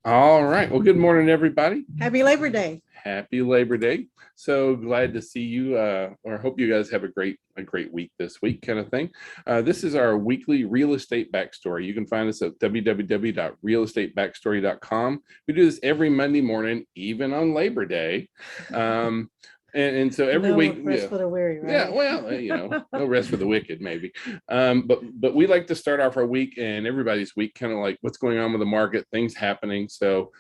All right. Well, good morning, everybody. Happy Labor Day. Happy Labor Day. So glad to see you, or hope you guys have a great week this week, kind of thing. This is our weekly real estate backstory. You can find us at www.realestatebackstory.com. We do this every Monday morning, even on Labor Day. Um, and so every No week, rest for the weary, yeah, right? well, no rest for the wicked, maybe. But we like to start off our week and everybody's week, kind of like what's going on with the market, things happening. So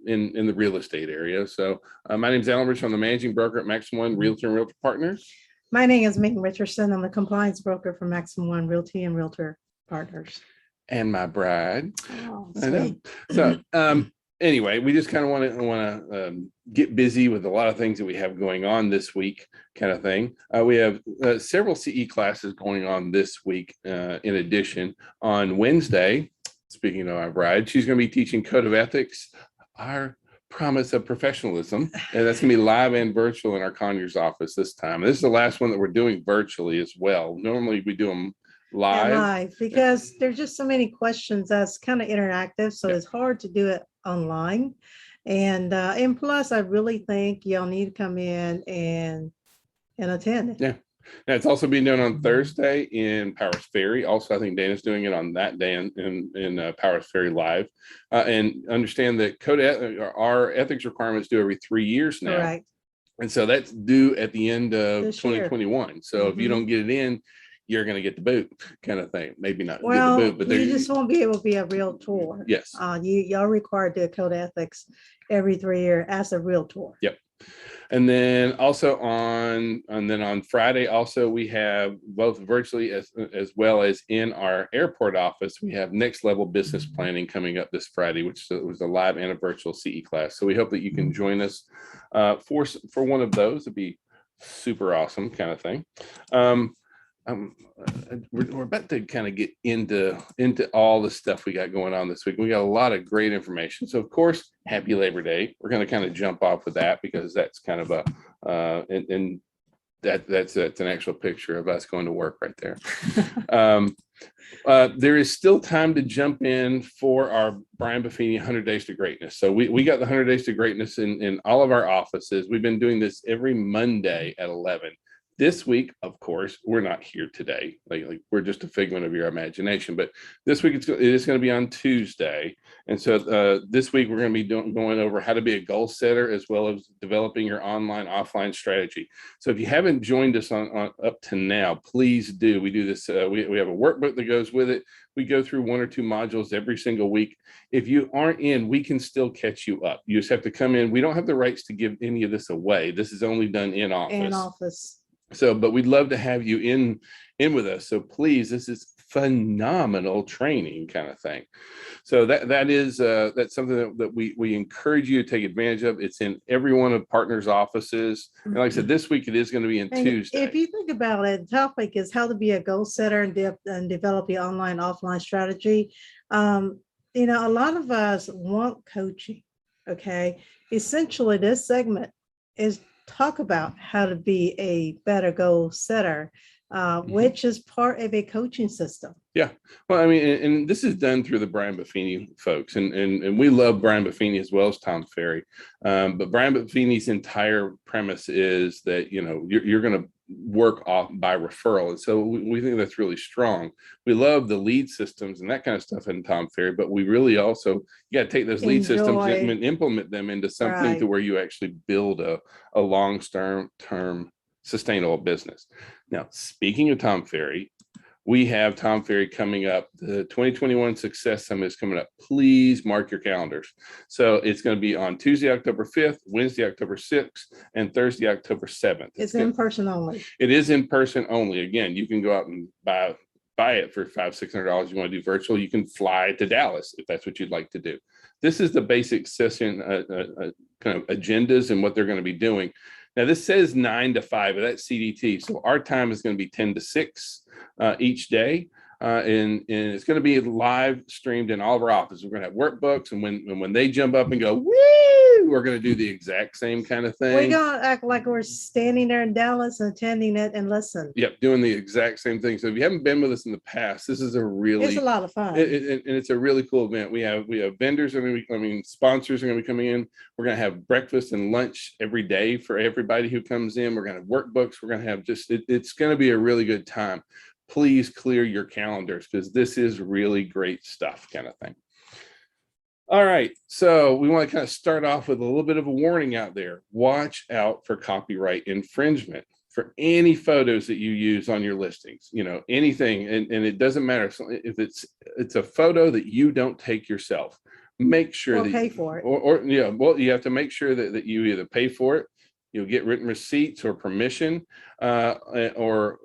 in the real estate area. So my name is Alan Rich. I'm the managing broker at Maximum One Realtor and Realtor Partners. My name is Megan Richardson. I'm the compliance broker for Maximum One Realty and Realtor Partners. And my bride. Oh, I know. sweet. So anyway, we just kind of want to get busy with a lot of things that we have going on this week, kind of thing. We have several CE classes going on this week. In addition, on Wednesday, speaking of our bride, she's going to be teaching Code of Ethics, our promise of professionalism, and that's going to be live and virtual in our Conyers office this time. This is the last one that we're doing virtually as well. Normally we do them Yeah, live. live because there's just so many questions that's kind of interactive, so Yeah. it's hard to do it online. And plus, I really think y'all need to come in and attend. Yeah. Now it's also being done on Thursday in Powers Ferry. Also, I think Dana's doing it on that day in Powers Ferry Live. And understand that our ethics requirements due every 3 years now. Correct. And so that's due at the end of This year. 2021. So if you Mhm. don't get it in, you're going to get the boot, kind of thing. Maybe not get the Well, boot, but you just won't be able to be a realtor. yes. Y'all required to do a code of ethics every 3 years as a realtor. Yep. And then also on Friday, also we have both virtually as well as in our airport office, we have next level business planning coming up this Friday, which was a live and a virtual CE class. So we hope that you can join us for one of those. It'd be super awesome, kind of thing. We're about to kind of get into all the stuff we got going on this week. We got a lot of great information. So of course, happy Labor Day. We're going to kind of jump off with that because that's kind of and that's an actual picture of us going to work right there. There is still time to jump in for our Brian Buffini 100 Days to Greatness. So we got the 100 Days to Greatness in all of our offices. We've been doing this every Monday at 11. This week, of course, we're not here today. Like we're just a figment of your imagination. But this week it is going to be on Tuesday, and so this week we're going to be going over how to be a goal setter as well as developing your online offline strategy. So if you haven't joined us on up to now, please do. We do this. We have a workbook that goes with it. We go through one or two modules every single week. If you aren't in, we can still catch you up. You just have to come in. We don't have the rights to give any of this away. This is only done in office. In office. So, but we'd love to have you in with us. So please, this is phenomenal training, kind of thing. So that's something that we encourage you to take advantage of. It's in every one of partners' offices. And like I said, this week it is going to be in And Tuesday. if you think about it, the topic is how to be a goal setter and develop your online offline strategy. A lot of us want coaching. Okay. Essentially, this segment is talk about how to be a better goal setter, which is part of a coaching system. Yeah. Well, I mean, and this is done through the Brian Buffini folks, and we love Brian Buffini as well as Tom Ferry. But Brian Buffini's entire premise is that, you're going to work off by referral. And so we think that's really strong. We love the lead systems and that kind of stuff in Tom Ferry, but we really also, you got to take those lead systems and implement them into something to where you actually build a long-term sustainable business. Now, speaking of Tom Ferry, we have Tom Ferry coming up. The 2021 Success Summit is coming up. Please mark your calendars. So it's going to be on Tuesday, October 5th, Wednesday, October 6th, and Thursday, October 7th. It's in person only. It is in person only. Again, you can go out and buy it for $500-$600. You want to do virtual, you can fly to Dallas if that's what you'd like to do. This is the basic session kind of agendas and what they're going to be doing. Now, this says 9 to 5, but that's CDT. So our time is going to be 10 to 6 each day. And it's going to be live streamed in all of our offices. We're going to have workbooks. And when they jump up and go, woo, we're going to do the exact same kind of We're thing. gonna act like we're standing there in Dallas and attending it and listen. Yep, doing the exact same thing. So if you haven't been with us in the past, this is a really It's a lot of fun. and it's a really cool event. We have vendors are going to be, sponsors are going to be coming in. We're going to have breakfast and lunch every day for everybody who comes in. We're going to have workbooks. We're going to have it's going to be a really good time. Please clear your calendars because this is really great stuff, kind of thing. All right, so we want to kind of start off with a little bit of a warning out there. Watch out for copyright infringement for any photos that you use on your listings, anything. And it doesn't matter if it's a photo that you don't take yourself, make sure that pay for it. Well, you have to make sure that you either pay for it, you'll get written receipts or permission, or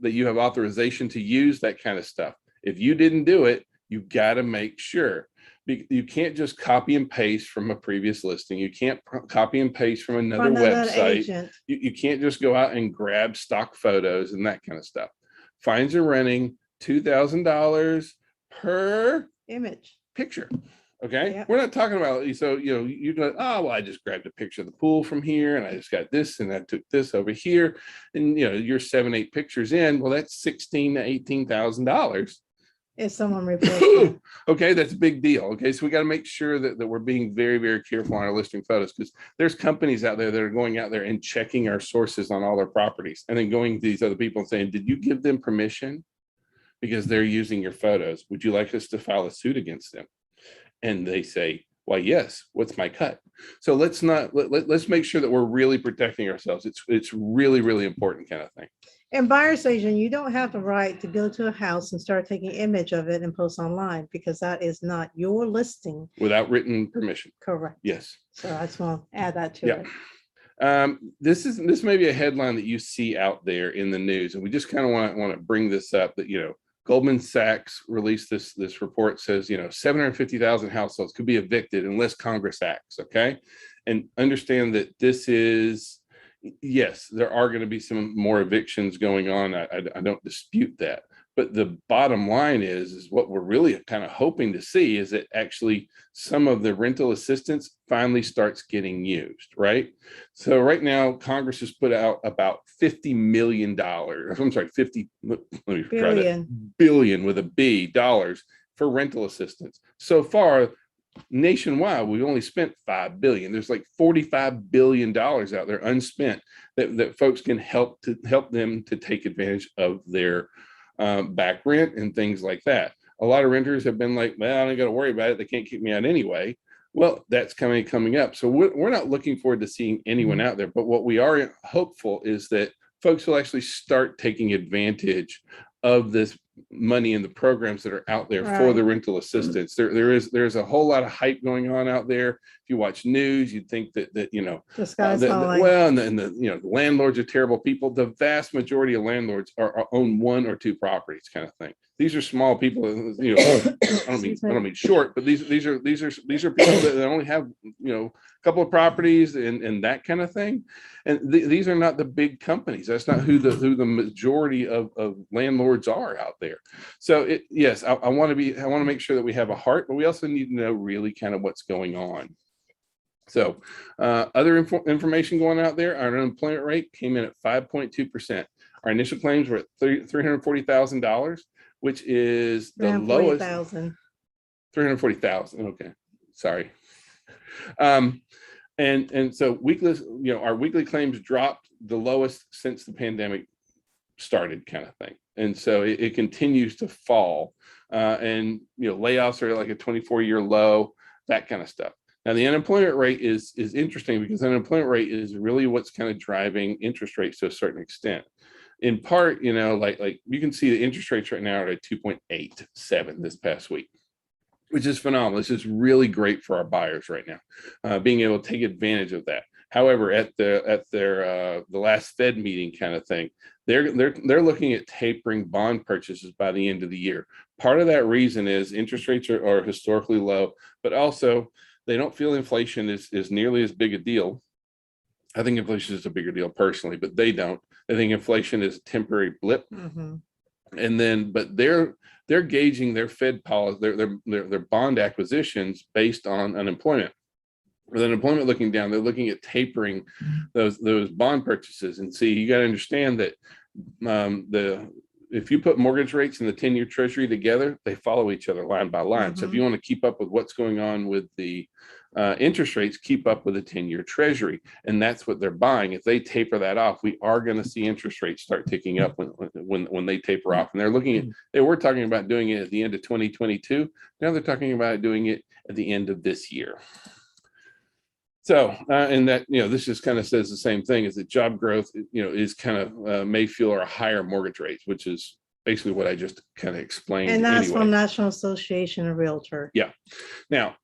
that you have authorization to use that kind of stuff. If you didn't do it, you got to make sure. You can't just copy and paste from a previous listing. You can't copy and paste from another website. You can't just go out and grab stock photos and that kind of stuff. Fines are running $2,000 per image picture. Okay. Yep. We're not talking about, so, you go, oh, well, I just grabbed a picture of the pool from here and I just got this and I took this over here. And, you're 7-8 pictures in. Well, that's $16,000 to $18,000. If someone reports. Okay, that's a big deal. Okay, so we got to make sure that we're being very, very careful on our listing photos because there's companies out there that are going out there and checking our sources on all their properties and then going to these other people and saying, did you give them permission? Because they're using your photos. Would you like us to file a suit against them? And they say, why, yes, what's my cut? So let's make sure that we're really protecting ourselves. It's really, really important kind of thing. And buyer's agent, you don't have the right to go to a house and start taking image of it and post online because that is not your listing. Without written permission. Correct. Yes. So I just want to add that to it. This may be a headline that you see out there in the news, and we just kind of want to bring this up that, Goldman Sachs released this report says, 750,000 households could be evicted unless Congress acts. Okay. And understand that this is, yes, there are going to be some more evictions going on. I don't dispute that. But the bottom line is what we're really kind of hoping to see is that actually some of the rental assistance finally starts getting used, right? So right now, Congress has put out about $50 million. I'm sorry, 50, let me try that, billion with a B dollars for rental assistance. So far, nationwide, we've only spent $5 billion. There's like $45 billion out there unspent that folks can help them to take advantage of their back rent and things like that. A lot of renters have been like, well, I don't got to worry about it. They can't kick me out anyway. Well, that's coming up. So we're not looking forward to seeing anyone out there. But what we are hopeful is that folks will actually start taking advantage of this money in the programs that are out there for the rental assistance. There's a whole lot of hype going on out there. If you watch news, you'd think that the sky's falling. well, and the landlords are terrible people. The vast majority of landlords are own 1 or 2 properties, kind of thing. These are small people. I don't mean short, but these are people that only have a couple of properties and that kind of thing. And these are not the big companies. That's not who the majority of landlords are out there. So yes, I want to make sure that we have a heart, but we also need to know really kind of what's going on. So other information going out there, our unemployment rate came in at 5.2%. Our initial claims were at $340,000, which is the lowest. 340,000. Okay, sorry. And so weekly, our weekly claims dropped the lowest since the pandemic started, kind of thing. And so it continues to fall. And layoffs are like a 24-year low, that kind of stuff. Now the unemployment rate is interesting because the unemployment rate is really what's kind of driving interest rates to a certain extent. In part, like you can see the interest rates right now are at 2.87 this past week, which is phenomenal. This is really great for our buyers right now, being able to take advantage of that. However, at their the last Fed meeting kind of thing, they're looking at tapering bond purchases by the end of the year. Part of that reason is interest rates are historically low, but also they don't feel inflation is nearly as big a deal. I think inflation is a bigger deal personally, but they don't. I think inflation is a temporary blip. Mm-hmm. And then, but they're gauging their Fed policy, their bond acquisitions based on unemployment. with unemployment looking down, they're looking at tapering those bond purchases. And see, you got to understand that if you put mortgage rates and the 10-year treasury together, they follow each other line by line. So if you want to keep up with what's going on with the interest rates, keep up with the 10-year treasury. And that's what they're buying. If they taper that off, we are going to see interest rates start ticking up when they taper off. And they're looking at, they were talking about doing it at the end of 2022. Now they're talking about doing it at the end of this year. So, and that, this just kind of says the same thing, is that job growth, is kind of may fuel our higher mortgage rates, which is basically what I just kind of explained. And that's from National Association of Realtor. Yeah. Now,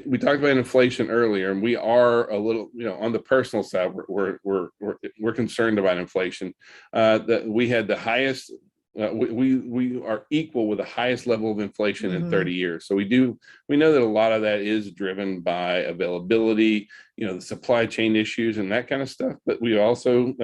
we talked about inflation earlier, and we are a little, on the personal side, we're concerned about inflation. That we had the highest. We are equal with the highest level of inflation in 30 years. So we know that a lot of that is driven by availability, the supply chain issues and that kind of stuff. But we also,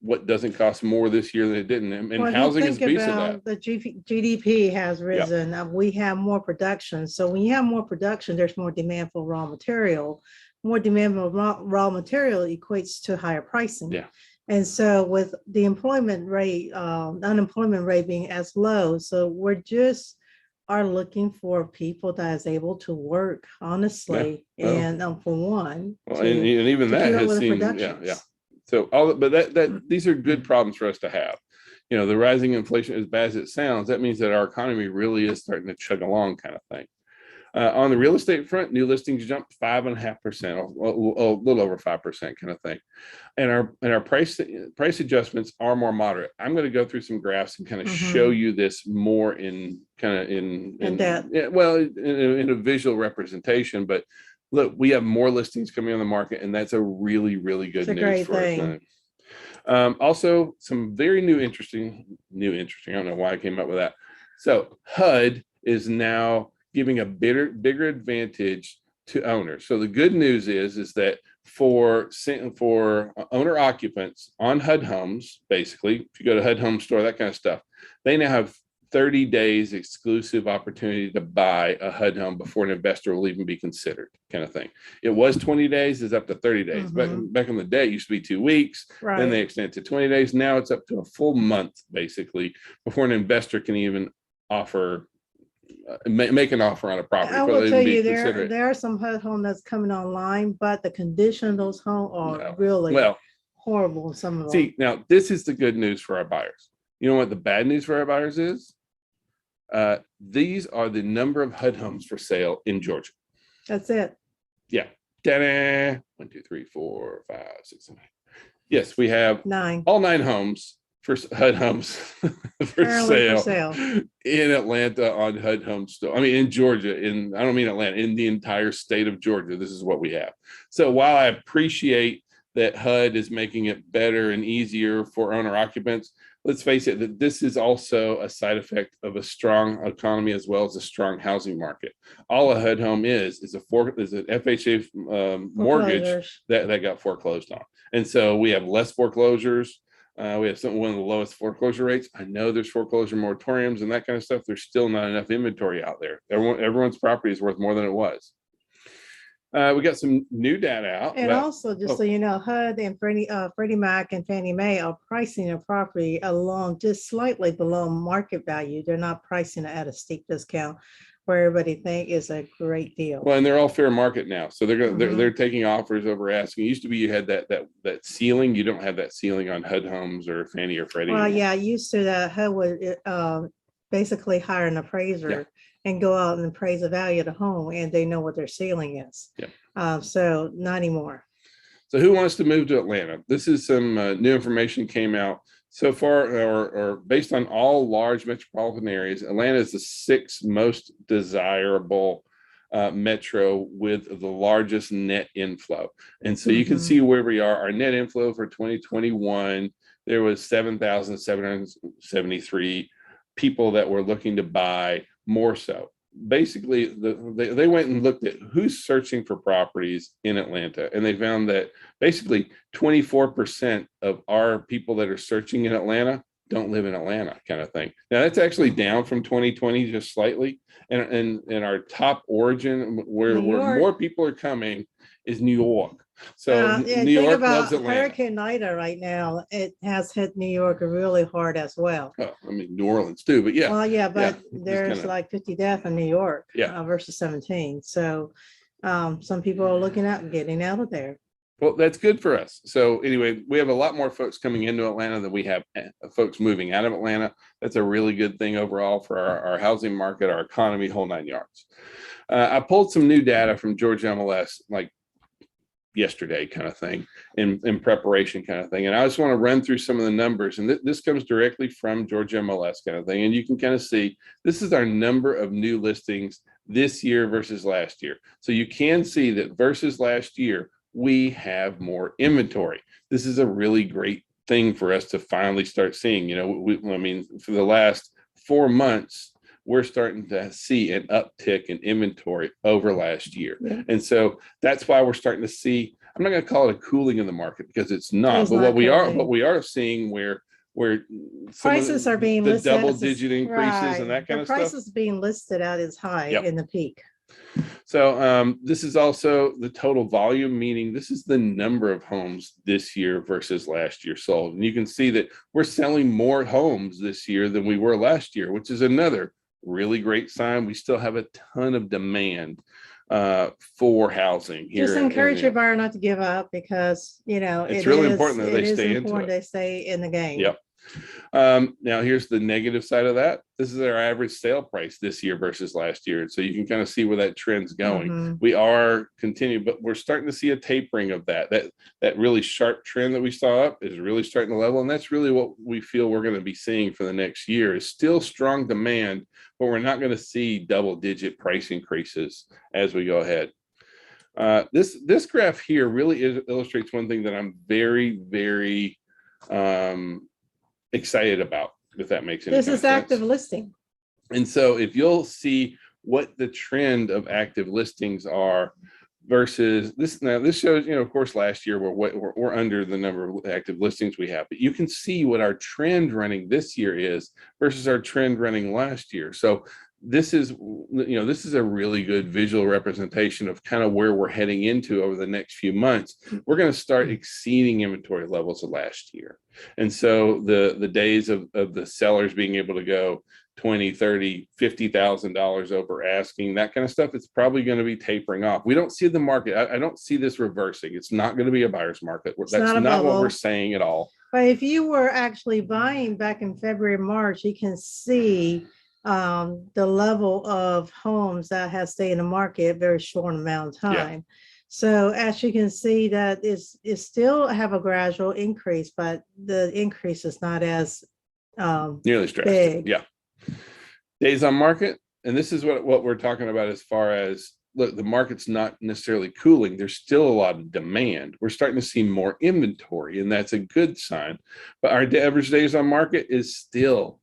what doesn't cost more this year than it didn't? And housing is a piece of that. The GDP has risen. Yep. We have more production. So when you have more production, there's more demand for raw material. More demand for raw material equates to higher pricing. Yeah. And so with the unemployment rate being as low, so we're just are looking for people that is able to work honestly, and for one. Well, and even that has seemed, yeah. So but these are good problems for us to have. The rising inflation, as bad as it sounds, that means that our economy really is starting to chug along, kind of thing. On the real estate front, new listings jumped 5.5%, a little over 5%, kind of thing. And our price adjustments are more moderate. I'm going to go through some graphs and kind of show you this more in a visual representation. But look, we have more listings coming on the market, and that's a really, really good news for us. Also, some very interesting. I don't know why I came up with that. So HUD is now giving a bigger advantage to owners. So the good news is that for owner occupants on HUD Homes, basically, if you go to HUD Home store, that kind of stuff, they now have 30 days exclusive opportunity to buy a HUD home before an investor will even be considered, kind of thing. It was 20 days, is up to 30 days. Back in the day, it used to be 2 weeks. Right. Then they extended to 20 days. Now it's up to a full month, basically, before an investor can even make an offer on a property. I will tell you, there are some HUD homes that's coming online, but the condition of those homes are really horrible. Some of them. See, now this is the good news for our buyers. You know what the bad news for our buyers is? These are the number of HUD homes for sale in Georgia. That's it. Yeah. Ta-da! 1, 2, 3, 4, 5, 6, 7, 8. Yes, we have 9. All 9 homes for HUD Homes for sale in Atlanta on HUD Homes store. In Georgia, I don't mean Atlanta, in the entire state of Georgia, this is what we have. So while I appreciate that HUD is making it better and easier for owner occupants, let's face it, that this is also a side effect of a strong economy as well as a strong housing market. All a HUD home is an FHA mortgage that got foreclosed on. And so we have less foreclosures. We have one of the lowest foreclosure rates. I know there's foreclosure moratoriums and that kind of stuff. There's still not enough inventory out there. Everyone's property is worth more than it was. We got some new data out. And also, just so you know, HUD and Freddie Mac and Fannie Mae are pricing their property along just slightly below market value. They're not pricing it at a steep discount where everybody think is a great deal. Well, and they're all fair market now, so they're taking offers over asking. It used to be you had that ceiling. You don't have that ceiling on HUD Homes or Fannie or Freddie. Well, yeah, used to that HUD would basically hire an appraiser and go out and appraise the value of the home, and they know what their ceiling is. Yeah. So not anymore. So who wants to move to Atlanta? This is some new information came out. So far, or based on all large metropolitan areas, Atlanta is the 6th most desirable metro with the largest net inflow. And so you can see where we are. Our net inflow for 2021, there was 7,773 people that were looking to buy more so. Basically, they went and looked at who's searching for properties in Atlanta, and they found that basically 24% of our people that are searching in Atlanta don't live in Atlanta kind of thing. Now that's actually down from 2020 just slightly. And our top origin where more people are coming is New York. So yeah, New think York about loves Atlanta. Hurricane Ida right now. It has hit New York really hard as well. Oh, I mean, New Orleans too, but yeah. Well, yeah, but yeah, there's like 50 deaths in New York versus 17. So some people are looking at getting out of there. Well, that's good for us. So anyway, we have a lot more folks coming into Atlanta than we have folks moving out of Atlanta. That's a really good thing overall for our housing market, our economy, whole 9 yards. I pulled some new data from Georgia MLS like yesterday kind of thing in preparation kind of thing. And I just want to run through some of the numbers. And this comes directly from Georgia MLS kind of thing. And you can kind of see this is our number of new listings this year versus last year. So you can see that versus last year, we have more inventory. This is a really great thing for us to finally start seeing. You know, I mean, for the last 4 months, we're starting to see an uptick in inventory over last year. Yeah. And so that's why we're starting to see, I'm not going to call it a cooling in the market because it's not, but what we are seeing where prices are being listed, double-digit increases and that kind of stuff. Prices being listed at is high in the peak. So this is also the total volume, meaning this is the number of homes this year versus last year sold. And you can see that we're selling more homes this year than we were last year, which is another really great sign. We still have a ton of demand for housing here. Just encourage your buyer not to give up because, you know, it's really important that they stay into it. They stay in the game. Yep. Now here's the negative side of that. This is our average sale price this year versus last year. So you can kind of see where that trend's going. We are continuing, but we're starting to see a tapering of that really sharp trend that we saw up is really starting to level. And that's really what we feel we're going to be seeing for the next year is still strong demand, but we're not going to see double-digit price increases as we go ahead. This graph here really illustrates one thing that I'm very, very excited about, if that makes any sense. This is active listing. And so if you'll see what the trend of active listings are versus this, now this shows, you know, of course, last year we're under the number of active listings we have, but you can see what our trend running this year is versus our trend running last year. So this is, you know, this is a really good visual representation of kind of where we're heading into over the next few months. We're going to start exceeding inventory levels of last year. And so the days of the sellers being able to go $20, $30, $50,000 over asking, that kind of stuff, it's probably going to be tapering off. We don't see the market. I don't see this reversing. It's not going to be a buyer's market. That's not what we're saying at all. But if you were actually buying back in February, March, you can see the level of homes that has stayed in the market a very short amount of time. Yeah. So as you can see that it still have a gradual increase, but the increase is not as nearly big. Yeah. Days on market. And this is what we're talking about as far as, look, the market's not necessarily cooling. There's still a lot of demand. We're starting to see more inventory, and that's a good sign. But our average days on market is still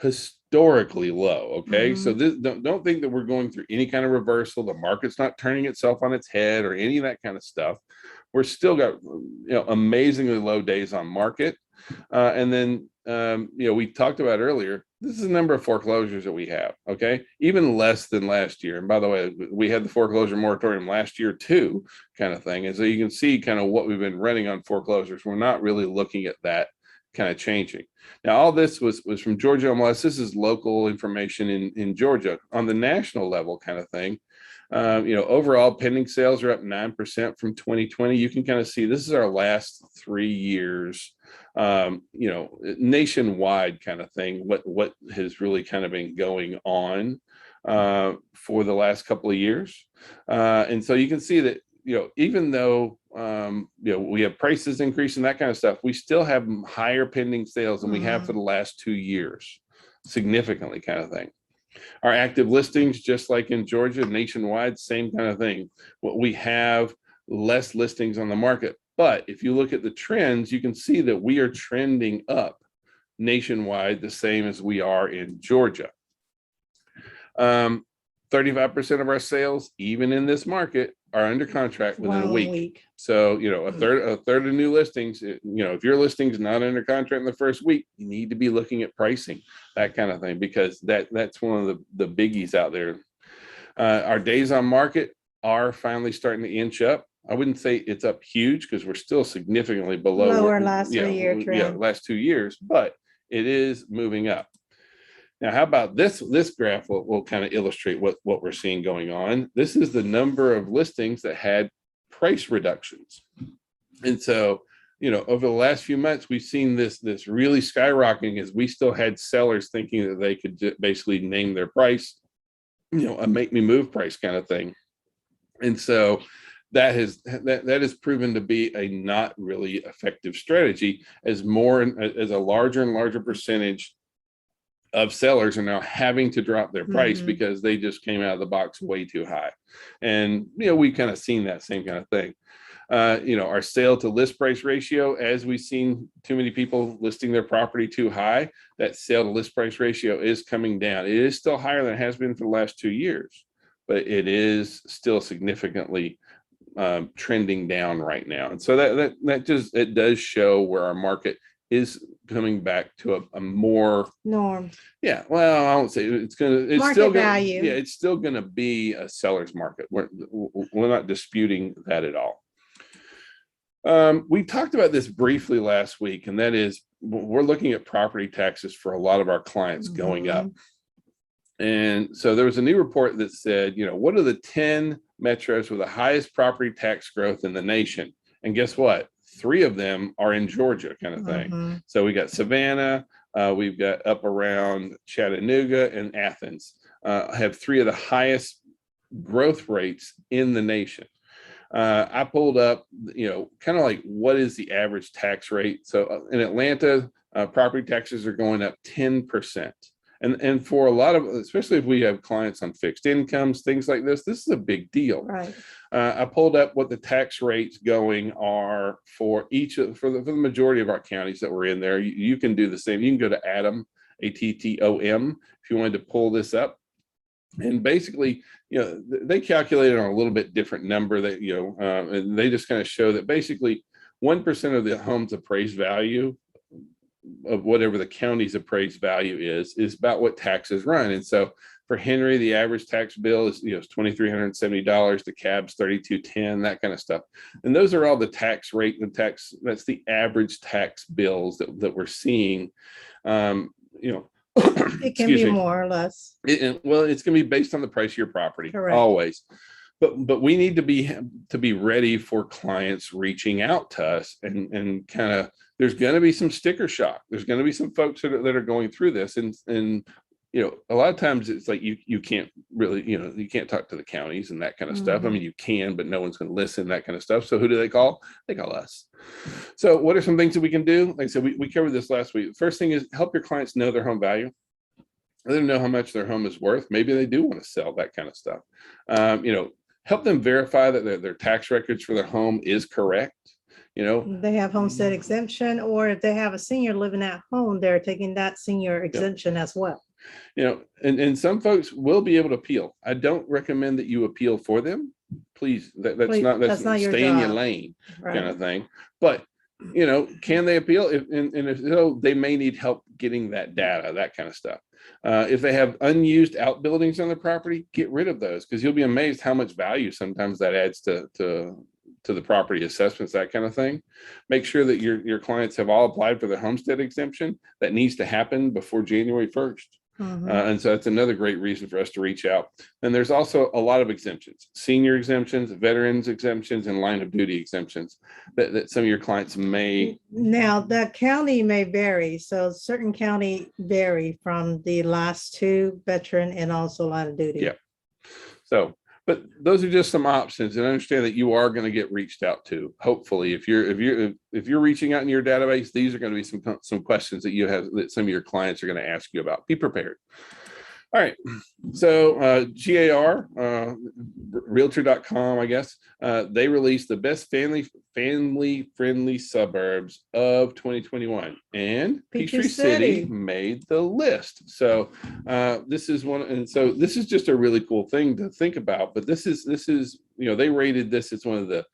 historically low. Okay. So this, don't think that we're going through any kind of reversal. The market's not turning itself on its head or any of that kind of stuff. We're still got, you know, amazingly low days on market. And then, you know, we talked about earlier, this is the number of foreclosures that we have. Okay. Even less than last year. And by the way, we had the foreclosure moratorium last year too, kind of thing. And so you can see kind of what we've been running on foreclosures. We're not really looking at that kind of changing. Now, all this was from Georgia MLS. This is local information in Georgia. On the national level kind of thing, you know, overall pending sales are up 9% from 2020. You can kind of see this is our last 3 years, you know, nationwide kind of thing, what has really kind of been going on for the last couple of years. And so you can see that, you know, even though, you know, we have prices increasing, that kind of stuff, we still have higher pending sales than we have for the last 2 years, significantly kind of thing. Our active listings, just like in Georgia, nationwide, same kind of thing. What we have less listings on the market. But if you look at the trends, you can see that we are trending up nationwide, the same as we are in Georgia. 35% of our sales, even in this market, are under contract within a 1 week. week. So, a third of new listings, if your listing's not under contract in the first week, you need to be looking at pricing, that kind of thing, because that's one of the biggies out there. Our days on market are finally starting to inch up. I wouldn't say it's up huge because we're still significantly below Lower last 3-year trend. last 2 years, but it is moving up. Now, how about this graph will kind of illustrate what we're seeing going on. This is the number of listings that had price reductions. And so, over the last few months, we've seen this really skyrocketing as we still had sellers thinking that they could basically name their price, a make me move price kind of thing. And so that has proven to be a not really effective strategy, as a larger and larger percentage of sellers are now having to drop their price because they just came out of the box way too high. And, we've kind of seen that same kind of thing. Our sale to list price ratio, as we've seen too many people listing their property too high, that sale to list price ratio is coming down. It is still higher than it has been for the last 2 years, but it is still significantly trending down right now. And so it does show where our market is coming back to a more norm. Yeah, well, I won't say it's Market still gonna, value. yeah, it's still going to be a seller's market. We're not disputing that at all. We talked about this briefly last week, and that is we're looking at property taxes for a lot of our clients going up. And so there was a new report that said, what are the 10 metros with the highest property tax growth in the nation? And guess what? 3 of them are in Georgia, kind of thing. So we got Savannah, we've got up around Chattanooga, and Athens have 3 of the highest growth rates in the nation. I pulled up, kind of like what is the average tax rate. So in Atlanta, property taxes are going up 10%. And for a lot of, especially if we have clients on fixed incomes, things like this is a big deal. Right. I pulled up what the tax rates going are for for the majority of our counties that we're in there. You can do the same. You can go to Atom, ATTOM, if you wanted to pull this up. And basically, they calculated on a little bit different number that, and they just kind of show that basically 1% of the home's appraised value of whatever the county's appraised value is about what taxes run. And so for Henry, the average tax bill is $2,370, the cab's $3,210, that kind of stuff. And those are all the tax rate, that's the average tax bills that we're seeing. It can be more or less. Well, it's going to be based on the price of your property. Correct. Always. But we need to be ready for clients reaching out to us and kind of, there's going to be some sticker shock. There's going to be some folks that are going through this, and a lot of times it's like you can't really, you can't talk to the counties and that kind of stuff. I mean, you can, but no one's going to listen, that kind of stuff. So who do they call? They call us. So what are some things that we can do? Like I said, we covered this last week. The first thing is help your clients know their home value. Let them know how much their home is worth. Maybe they do want to sell, that kind of stuff. Help them verify that their tax records for their home is correct. They have homestead exemption, or if they have a senior living at home, they're taking that senior exemption as well. And some folks will be able to appeal. I don't recommend that you appeal for them. Please, that's not your stay in your job. lane, Right. kind of thing. But can they appeal? If so, they may need help getting that data, that kind of stuff. If they have unused outbuildings on their property, get rid of those, because you'll be amazed how much value sometimes that adds to the property assessments, that kind of thing. Make sure that your clients have all applied for the homestead exemption. That needs to happen before January 1st. And so that's another great reason for us to reach out. And there's also a lot of exemptions: senior exemptions, veterans exemptions, and line of duty exemptions that some of your clients may. Now, the county may vary. So certain county vary from the last 2, veteran and also line of duty. Yeah. So, but those are just some options, and understand that you are going to get reached out to. Hopefully, if you're reaching out in your database, these are going to be some questions that you have, that some of your clients are going to ask you about. Be prepared. All right. So GAR, Realtor.com, I guess, they released the best family family-friendly suburbs of 2021, and Peachtree Peachtree City City. made the list. So this is one, and so this is just a really cool thing to think about. But this is they rated this as one of the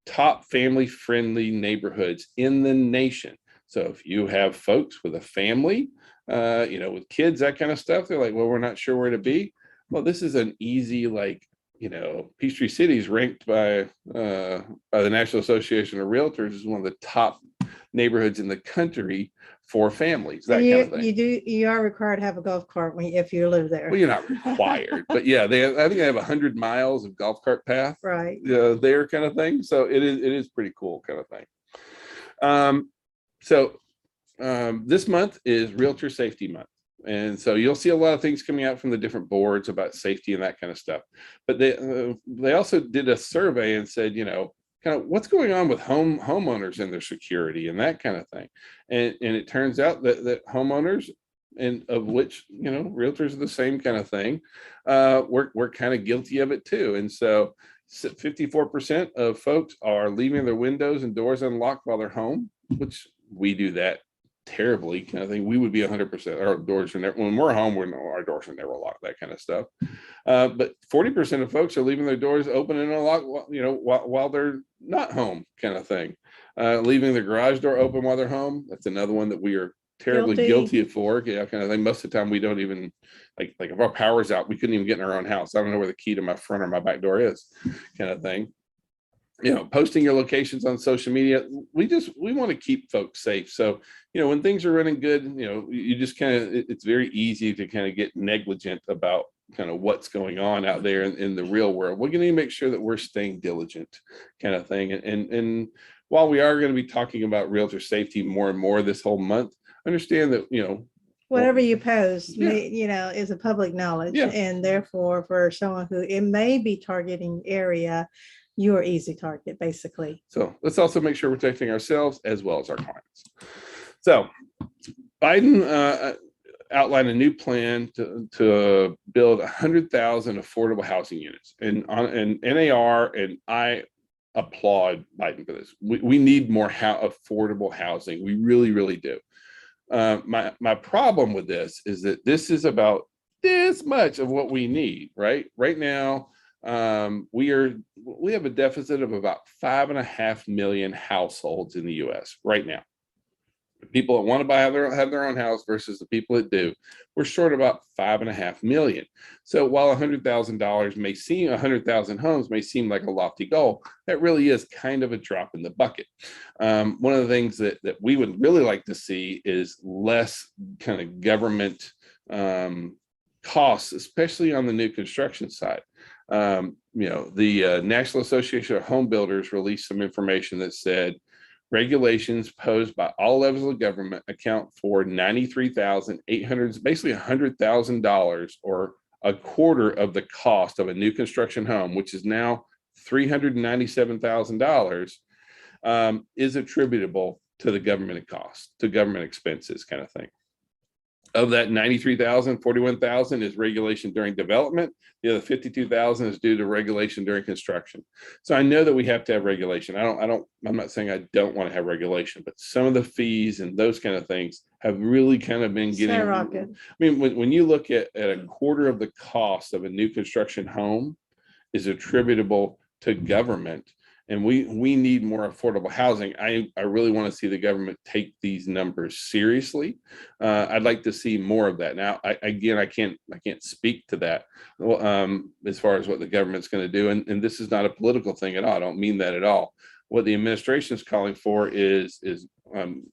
top family-friendly neighborhoods in the nation. So if you have folks with a family, with kids, that kind of stuff, they're like, well, we're not sure where to be. Well, this is an easy, Peachtree City is ranked by the National Association of Realtors as one of the top neighborhoods in the country for families, that And kind of thing. you are required to have a golf cart if you live there. Well, you're not required, but yeah, I think they have 100 miles of golf cart path, Right. there kind of thing. So it is pretty cool kind of thing. This month is Realtor Safety Month. And so you'll see a lot of things coming out from the different boards about safety and that kind of stuff. But they also did a survey and said, kind of what's going on with homeowners and their security and that kind of thing. And it turns out that homeowners, and of which, realtors are the same kind of thing, we're kind of guilty of it too. And so 54% of folks are leaving their windows and doors unlocked while they're home, which we do that terribly kind of thing. We would be 100%. Our doors are never, when we're home, our doors are never locked, that kind of stuff. But 40% of folks are leaving their doors open and unlocked, while they're not home, kind of thing. Leaving the garage door open while they're home. That's another one that we are terribly guilty for. Yeah, kind of thing. Most of the time, we don't even like if our power's out, we couldn't even get in our own house. I don't know where the key to my front or my back door is, kind of thing. Posting your locations on social media. We want to keep folks safe. So, when things are running good, you just it's very easy to kind of get negligent about kind of what's going on out there in the real world. We're going to make sure that we're staying diligent, kind of thing. And while we are going to be talking about realtor safety more and more this whole month, understand that, whatever you post, is a public knowledge. Yeah. And therefore, for someone who it may be targeting area, you are easy target, basically. So let's also make sure we're protecting ourselves as well as our clients. So Biden outlined a new plan to build 100,000 affordable housing units, and NAR, and I applaud Biden for this. We need more affordable housing. We really, really do. My problem with this is that this is about this much of what we need, right? Right now, we have a deficit of about 5.5 million households in the U.S. right now. The people that want to have their own house versus the people that do, we're short about 5.5 million. So while $100,000 may seem 100,000 homes may seem like a lofty goal, that really is kind of a drop in the bucket. One of the things that we would really like to see is less kind of government costs, especially on the new construction side. The National Association of Home Builders released some information that said regulations posed by all levels of government account for 93,800, basically $100,000, or a quarter of the cost of a new construction home, which is now $397,000, is attributable to the government cost, to government expenses, kind of thing. Of that 93,000, 41,000 is regulation during development. The other 52,000 is due to regulation during construction. So I know that we have to have regulation. I'm not saying I don't want to have regulation, but some of the fees and those kind of things have really kind of been getting. Skyrocket. I mean, when you look at a quarter of the cost of a new construction home is attributable to government, and we need more affordable housing. I really want to see the government take these numbers seriously. I'd like to see more of that. Now, I can't speak to that as far as what the government's going to do. And this is not a political thing at all. I don't mean that at all. What the administration is calling for is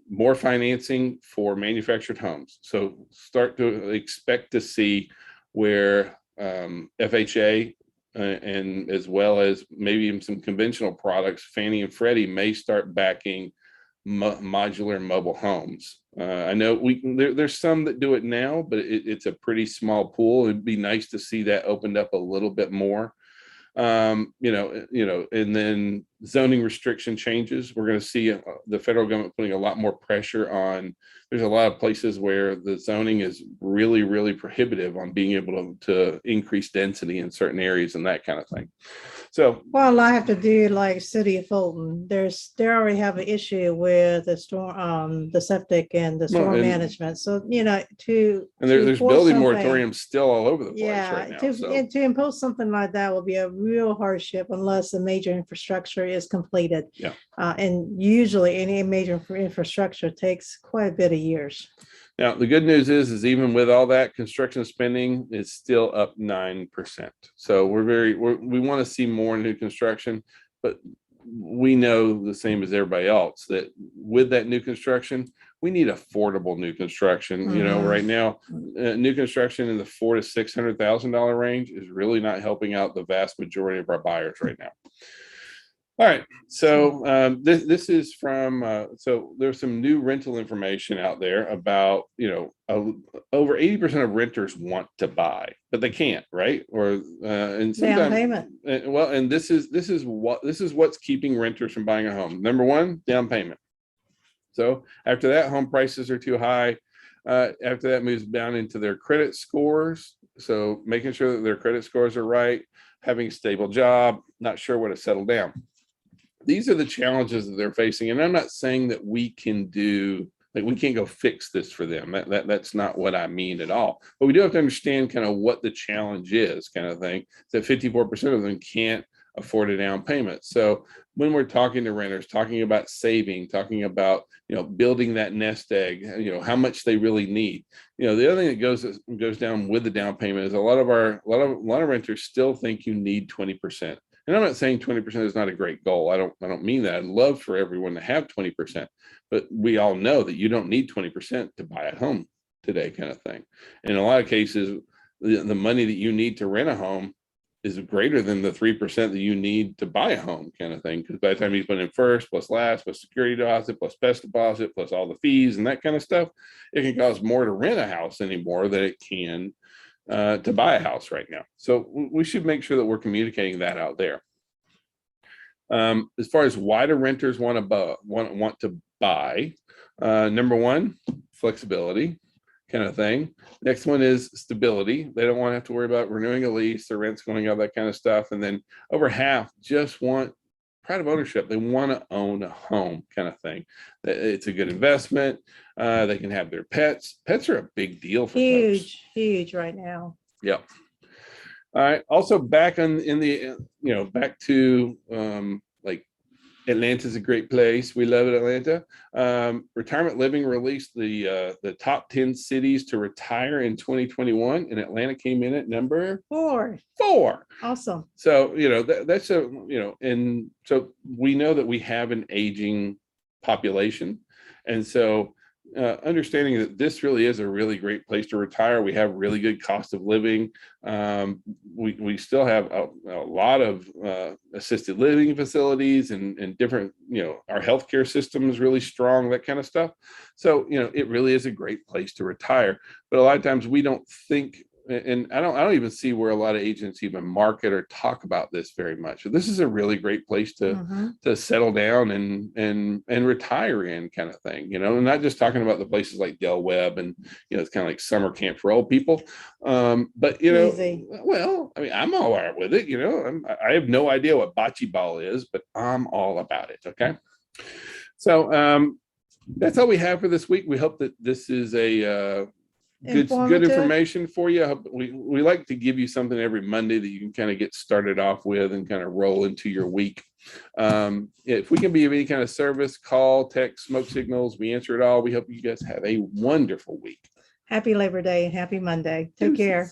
more financing for manufactured homes. So start to expect to see where FHA and as well as maybe even some conventional products, Fannie and Freddie may start backing modular mobile homes. I know there's some that do it now, but it's a pretty small pool. It'd be nice to see that opened up a little bit more. And then zoning restriction changes. We're going to see the federal government putting a lot more pressure on there's a lot of places where the zoning is really, really prohibitive on being able to increase density in certain areas and that kind of thing. So, Well, I have to do like City of Fulton. They already have an issue with the storm, the septic and the storm management. So, and there's force building something- moratoriums still all over the place Yeah, right now. So, to impose something like that will be a real hardship unless the major infrastructure is completed. Yeah. And usually any major infrastructure takes quite a bit of years. now the good news is even with all that, construction spending is still up 9%. So we want to see more new construction, but we know the same as everybody else that with that new construction, we need affordable new construction. Right now, new construction in the $400,000 to $600,000 range is really not helping out the vast majority of our buyers right now. All right, so this is from, so there's some new rental information out there about, over 80% of renters want to buy, but they can't, right? Or and Down payment. Well, and this is what's keeping renters from buying a home. Number one, down payment. So after that, home prices are too high. After that moves down into their credit scores. So making sure that their credit scores are right, having a stable job, not sure where to settle down. These are the challenges that they're facing. And I'm not saying that we can't go fix this for them. That's not what I mean at all. But we do have to understand kind of what the challenge is, kind of thing. That 54% of them can't afford a down payment. So when we're talking to renters, talking about saving, talking about, building that nest egg, how much they really need. The other thing that goes down with the down payment is a lot of renters still think you need 20%. And I'm not saying 20% is not a great goal. I don't mean that. I'd love for everyone to have 20%, but we all know that you don't need 20% to buy a home today, kind of thing. In a lot of cases, the money that you need to rent a home is greater than the 3% that you need to buy a home, kind of thing. Because by the time you put in first, plus last, plus security deposit, plus pest deposit, plus all the fees and that kind of stuff, it can cost more to rent a house anymore than it can to buy a house right now. So we should make sure that we're communicating that out there. As far as why do renters want to buy, number one, flexibility, kind of thing. Next one is stability. They don't want to have to worry about renewing a lease, their rent's going up, that kind of stuff. And then over half just want pride of ownership. They want to own a home, kind of thing. It's a good investment. They can have their pets. Pets are a big deal for folks. Huge right now. Yep. All right. Also back back to like Atlanta's a great place. We love it, Atlanta. Retirement Living released the top 10 cities to retire in 2021, and Atlanta came in at number 4. Awesome. So that's and so we know that we have an aging population, and so understanding that this really is a really great place to retire. We have really good cost of living. We still have a lot of assisted living facilities and different, our healthcare system is really strong, that kind of stuff. So, it really is a great place to retire. But a lot of times we don't think, and I don't even see where a lot of agents even market or talk about this very much. This is a really great place to settle down and retire in, kind of thing, and not just talking about the places like Del Webb and, it's kind of like summer camp for old people. But, Easy. well, I mean, I'm all right with it. I have no idea what bocce ball is, but I'm all about it. Okay. So that's all we have for this week. We hope that this is a, good information for you. We like to give you something every Monday that you can kind of get started off with and kind of roll into your week. If we can be of any kind of service, call, text, smoke signals, we answer it all. We hope you guys have a wonderful week. Happy Labor Day and happy Monday. Take care.